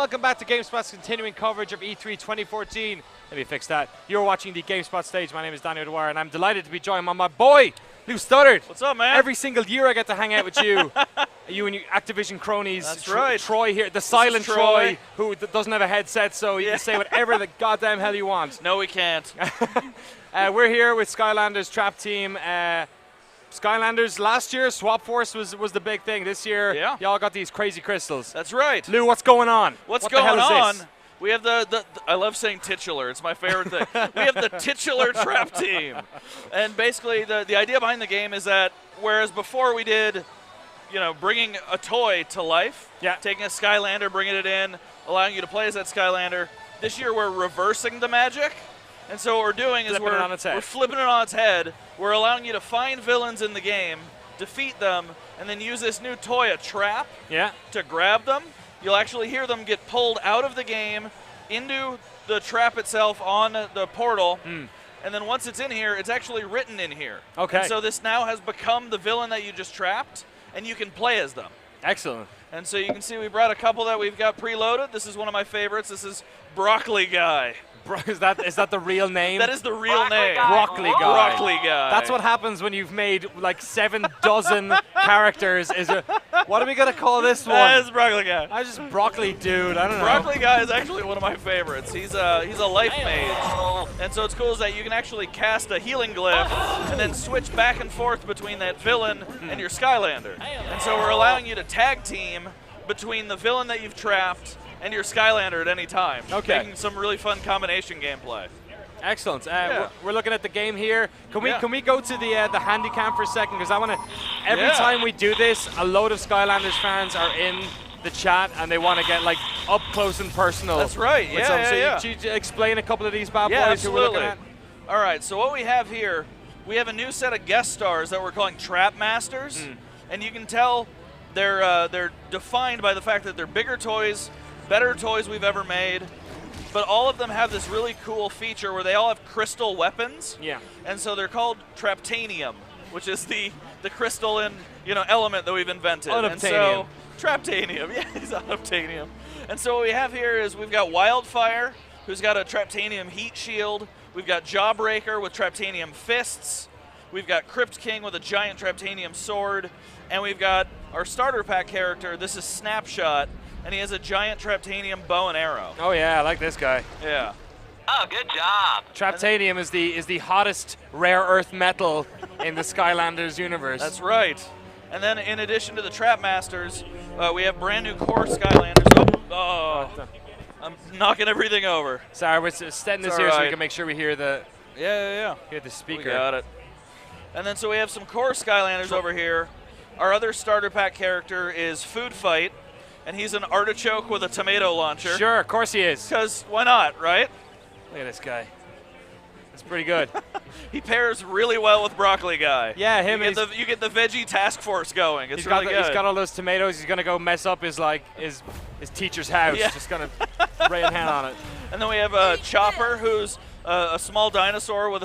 welcome back to GameSpot's continuing coverage of E3 2014. Let me fix that. You're watching the GameSpot stage. My name is Daniel Dwyer, and I'm delighted to be joined by my boy, Lou Studdard. What's up, man? Every single year I get to hang out with you. You and your Activision cronies. That's right. Troy here, the silent Troy, who doesn't have a headset, so you can say whatever the goddamn hell you want. No, we can't. We're here with Skylanders Trap Team. Skylanders last year, Swap Force was the big thing. This year, y'all got these crazy crystals. That's right. Lou, what's going on? What's what going the hell on? is this? We have the I love saying titular. It's my favorite thing. We have the titular Trap Team. And basically the idea behind the game is that whereas before we did, bringing a toy to life, taking a Skylander, bringing it in, allowing you to play as that Skylander, this year we're reversing the magic. And so what we're doing is we're flipping it on its head. We're allowing you to find villains in the game, defeat them, and then use this new toy, a trap, to grab them. You'll actually hear them get pulled out of the game into the trap itself on the portal. And then once it's in here, it's actually written in here. Okay. And so this now has become the villain that you just trapped, and you can play as them. Excellent. And so you can see we brought a couple that we've got preloaded. This is one of my favorites. This is Broccoli Guy. Is that the real name? That is the real name. Broccoli Guy. Broccoli Guy. That's what happens when you've made like 7 dozen characters. What are we gonna call this one? That is Broccoli Guy. I just Broccoli Dude. I don't know. Broccoli Guy is actually one of my favorites. He's a life mage, and so it's cool is that you can actually cast a healing glyph and then switch back and forth between that villain and your Skylander. And so we're allowing you to tag team between the villain that you've trapped and your Skylander at any time. Okay. Making some really fun combination gameplay. Excellent. We're looking at the game here. Can we go to the Handycam for a second? Because I want to. Every time we do this, a load of Skylanders fans are in the chat and they want to get like up close and personal. That's right. So you explain a couple of these bad boys who we're looking at. All right. So what we have here, we have a new set of guest stars that we're calling Trap Masters, and you can tell they're defined by the fact that they're bigger toys. Better toys we've ever made, but all of them have this really cool feature where they all have crystal weapons. And so they're called Traptanium, which is the crystalline element that we've invented. Unobtainium. And so Traptanium, he's Unobtainium. And so what we have here is we've got Wildfire, who's got a Traptanium heat shield. We've got Jawbreaker with Traptanium fists. We've got Crypt King with a giant Traptanium sword, and we've got our starter pack character. This is Snapshot. And he has a giant Traptanium bow and arrow. Oh yeah, I like this guy. Yeah. Oh, good job. Traptanium is the hottest rare earth metal in the Skylanders universe. That's right. And then in addition to the Trap Masters, we have brand new core Skylanders. I'm knocking everything over. Sorry, we're setting this here so we can make sure we hear the hear the speaker. We got it. And then so we have some core Skylanders over here. Our other starter pack character is Food Fight. And he's an artichoke with a tomato launcher. Sure, of course he is. Because why not, right? Look at this guy. That's pretty good. He pairs really well with Broccoli Guy. Yeah, you get the veggie task force going. It's really good. He's got all those tomatoes. He's gonna go mess up his teacher's house. Just gonna rain hand on it. And then we have Chopper, who's a small dinosaur with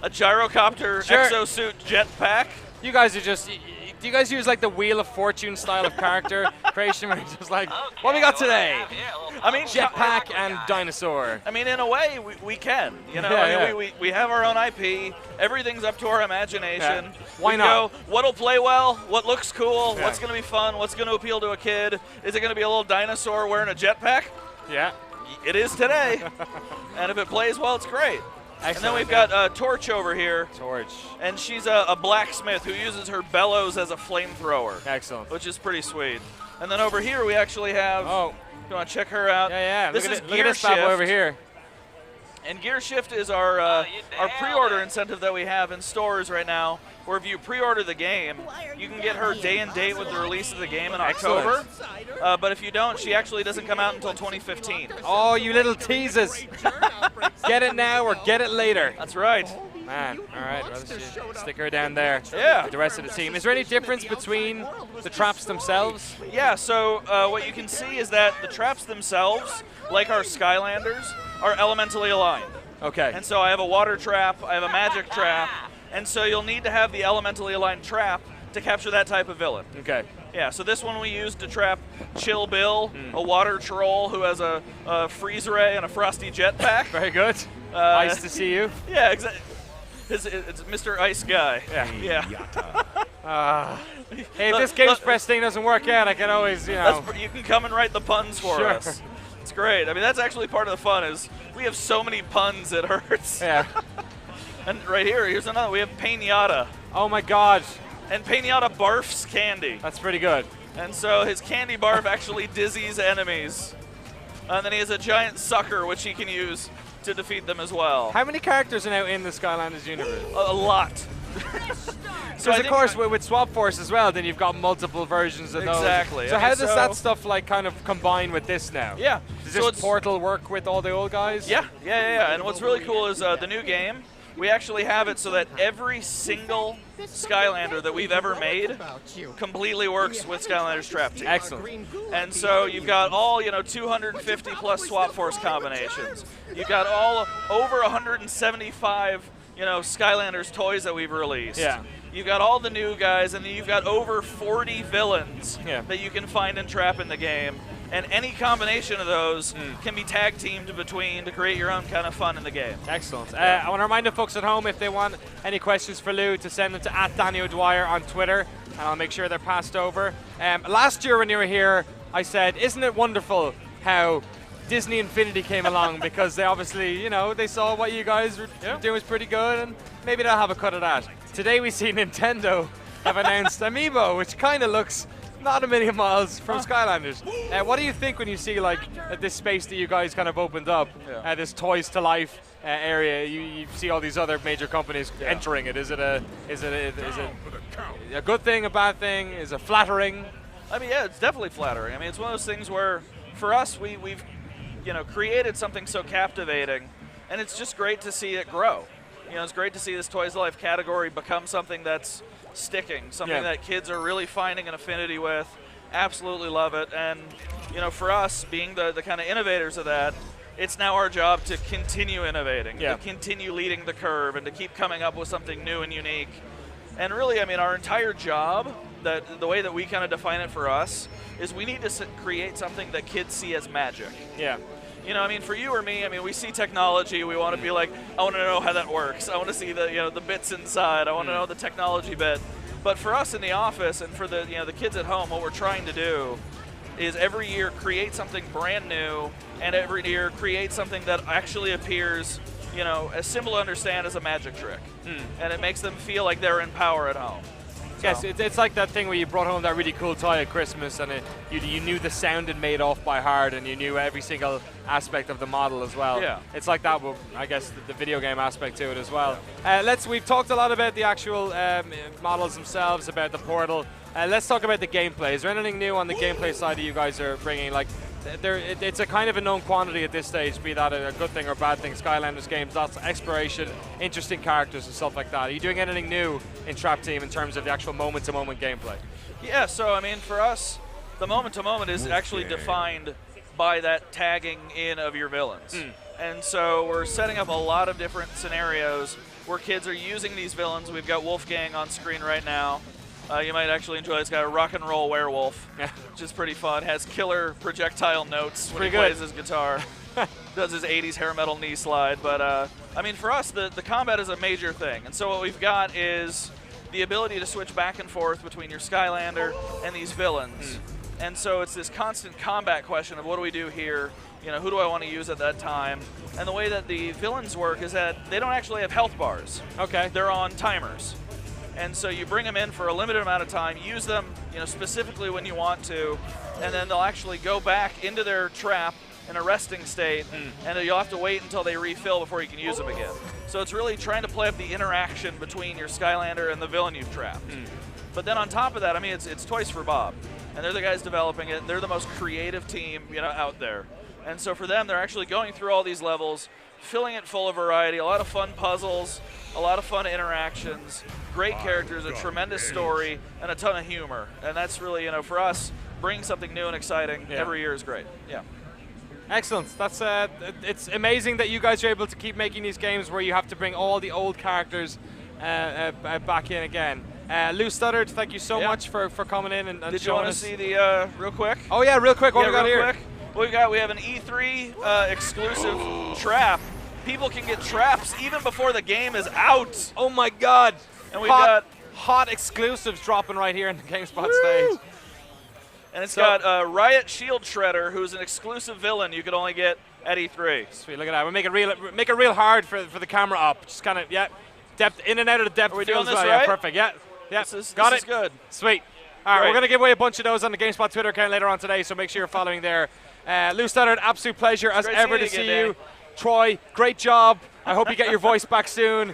a gyrocopter exosuit jetpack. You guys are just. Do you guys use like the Wheel of Fortune style of character creation where you're just like, what we got today? I mean, jetpack and dinosaur. I mean, in a way, we can. We have our own IP. Everything's up to our imagination. Why not? Go, what'll play well? What looks cool? What's going to be fun? What's going to appeal to a kid? Is it going to be a little dinosaur wearing a jetpack? Yeah. It is today. And if it plays well, it's great. Excellent. And then we've got Torch over here. Torch. And she's a blacksmith who uses her bellows as a flamethrower. Excellent. Which is pretty sweet. And then over here we actually have, you want to check her out? Yeah. This look is at this bad boy over here. And Gear Shift is our pre-order incentive that we have in stores right now, where if you pre-order the game, you can get her day and date with the release of the game in October. But if you don't, she actually doesn't come out until 2015. Oh, you little teasers. Get it now or get it later. That's right. Man, all right, well, let's just stick her down there. Yeah. With the rest of the team. Is there any difference between the traps themselves? Yeah, so what you can see is that the traps themselves, like our Skylanders, are elementally aligned. Okay. And so I have a water trap, I have a magic trap, and so you'll need to have the elementally aligned trap to capture that type of villain. Okay. Yeah, so this one we used to trap Chill Bill, a water troll who has a freeze ray and a frosty jetpack. Very good. Nice to see you. Yeah, exactly. It's Mr. Ice Guy. Yeah. Hey, if this Games Press thing doesn't work out, I can always, you know. You can come and write the puns for us. It's great. I mean, that's actually part of the fun is we have so many puns it hurts. Yeah. And right here's another. We have Pinata. Oh my God. And Pinata barfs candy. That's pretty good. And so his candy barf actually dizzies enemies. And then he has a giant sucker which he can use to defeat them as well. How many characters are now in the Skylanders universe? A lot. So of course with Swap Force as well, then you've got multiple versions of those. Exactly. So how does that stuff like kind of combine with this now? Yeah. Does this Portal work with all the old guys? Yeah. And what's really cool is the new game, we actually have it so that every single Skylander that we've ever made completely works with Skylanders Trap Team. Excellent. And so you've got all, 250 plus Swap Force combinations. You've got all over 175, Skylanders toys that we've released. Yeah. You've got all the new guys, and then you've got over 40 villains that you can find and trap in the game. And any combination of those can be tag teamed between to create your own kind of fun in the game. Excellent. I want to remind the folks at home, if they want any questions for Lou, to send them to @DannyO'Dwyer on Twitter, and I'll make sure they're passed over. Last year when you were here, I said, isn't it wonderful how Disney Infinity came along, because they obviously, they saw what you guys were doing was pretty good, and maybe they'll have a cut of that. Today we see Nintendo have announced Amiibo, which kind of looks not a million miles from Skylanders. What do you think when you see this space that you guys kind of opened up, this Toys to Life area? You see all these other major companies entering it. Is it a good thing, a bad thing? Is it flattering? I mean, yeah, it's definitely flattering. I mean, it's one of those things where, for us, we've created something so captivating, and it's just great to see it grow. It's great to see this Toys to Life category become something that's sticking, something that kids are really finding an affinity with, absolutely love it. And, for us, being the kind of innovators of that, it's now our job to continue innovating, to continue leading the curve, and to keep coming up with something new and unique. And really, I mean, our entire job, the way that we kind of define it for us, is we need to create something that kids see as magic. Yeah. For you or me, we see technology. We want to be like, I want to know how that works. I want to see the bits inside. I want to know the technology bit. But for us in the office and for the kids at home, what we're trying to do is every year create something brand new, and every year create something that actually appears, as simple to understand as a magic trick. And it makes them feel like they're in power at home. Yes, it's like that thing where you brought home that really cool toy at Christmas, and you knew the sound it made off by heart, and you knew every single aspect of the model as well. Yeah. It's like that, but I guess the video game aspect to it as well. We've talked a lot about the actual models themselves, about the Portal. Let's talk about the gameplay. Is there anything new on the gameplay side that you guys are bringing? It's a kind of a known quantity at this stage, be that a good thing or bad thing. Skylanders games, lots of exploration, interesting characters and stuff like that. Are you doing anything new in Trap Team in terms of the actual moment-to-moment gameplay? Yeah, so for us, the moment-to-moment is actually defined by that tagging in of your villains. And so we're setting up a lot of different scenarios where kids are using these villains. We've got Wolfgang on screen right now. You might actually enjoy it. It's got a rock and roll werewolf, which is pretty fun. Has killer projectile notes when he plays his guitar. Does his 80s hair metal knee slide. But, for us, the combat is a major thing. And so what we've got is the ability to switch back and forth between your Skylander and these villains. And so it's this constant combat question of what do we do here? Who do I want to use at that time? And the way that the villains work is that they don't actually have health bars. Okay. They're on timers. And so you bring them in for a limited amount of time, use them, specifically when you want to, and then they'll actually go back into their trap in a resting state, and you'll have to wait until they refill before you can use them again. So it's really trying to play up the interaction between your Skylander and the villain you've trapped. But then on top of that, it's Toys for Bob, and they're the guys developing it. They're the most creative team, out there. And so for them, they're actually going through all these levels, filling it full of variety, a lot of fun puzzles, a lot of fun interactions, great characters, a tremendous story, and a ton of humor. And that's really, for us, bringing something new and exciting every year is great. Yeah. Excellent. That's it's amazing that you guys are able to keep making these games where you have to bring all the old characters back in again. Lou Studdard, thank you so much for coming in and Did you want to see the real quick? Oh yeah, real quick. What we got here? Quick. We have an E3 exclusive trap. People can get traps even before the game is out. Oh my God! And we've got hot exclusives dropping right here in the GameSpot stage. And it's got Riot Shield Shredder, who's an exclusive villain you could only get at E3. Sweet, look at that. We make it real hard for the camera up. Just kind of depth in and out of the depth. Are we feels doing this right? right? Yeah, perfect. Yeah. This is it. Good. Sweet. All right, Great. we're gonna give away a bunch of those on the GameSpot Twitter account later on today, so make sure you're following there. Lou Studdard, absolute pleasure as ever to see you. Troy, great job. I hope you get your voice back soon.